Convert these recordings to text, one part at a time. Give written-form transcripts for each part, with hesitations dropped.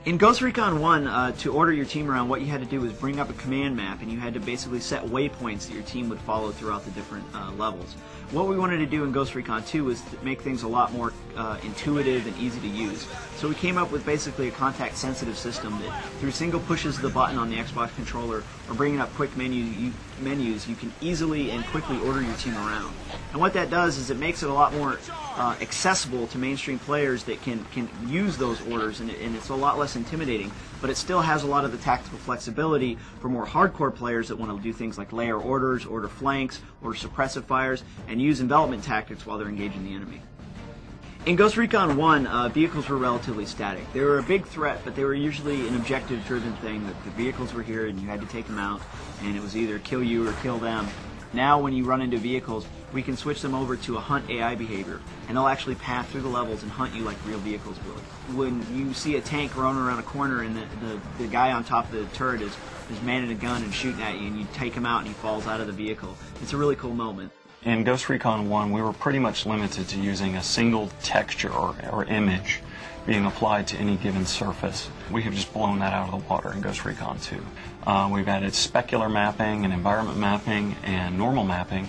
In Ghost Recon 1, to order your team around, what you had to do was bring up a command map, and you had to basically set waypoints that your team would follow throughout the different levels. What we wanted to do in Ghost Recon 2 was to make things a lot more intuitive and easy to use. So we came up with basically a contact-sensitive system that, through single pushes of the button on the Xbox controller or bringing up quick menus, you can easily and quickly order your team around. And what that does is it makes it a lot more accessible to mainstream players that can use those orders, and it's a lot less intimidating, but it still has a lot of the tactical flexibility for more hardcore players that want to do things like layer orders, order flanks, order suppressive fires, and use envelopment tactics while they're engaging the enemy. In Ghost Recon 1, vehicles were relatively static. They were a big threat, but they were usually an objective-driven thing, that the vehicles were here and you had to take them out, and it was either kill you or kill them. Now when you run into vehicles, we can switch them over to a hunt AI behavior, and they'll actually path through the levels and hunt you like real vehicles will. When you see a tank running around a corner and the guy on top of the turret is manning a gun and shooting at you, and you take him out and he falls out of the vehicle, it's a really cool moment. In Ghost Recon 1, we were pretty much limited to using a single texture or image being applied to any given surface. We have just blown that out of the water in Ghost Recon 2. We've added specular mapping and environment mapping and normal mapping,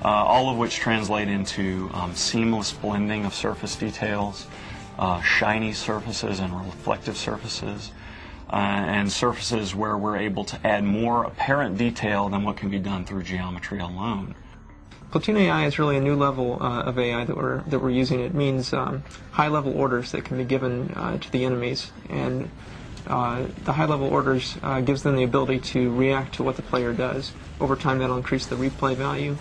all of which translate into seamless blending of surface details, shiny surfaces and reflective surfaces, and surfaces where we're able to add more apparent detail than what can be done through geometry alone. Platoon AI is really a new level of AI that we're using. It means high-level orders that can be given to the enemies, and the high-level orders gives them the ability to react to what the player does. Over time, that'll increase the replay value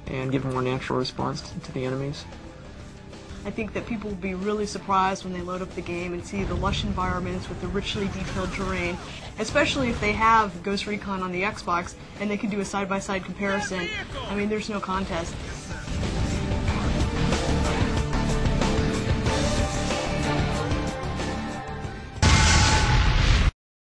and give a more natural response to the enemies. I think that people will be really surprised when they load up the game and see the lush environments with the richly detailed terrain, especially if they have Ghost Recon on the Xbox and they can do a side-by-side comparison. I mean, there's no contest.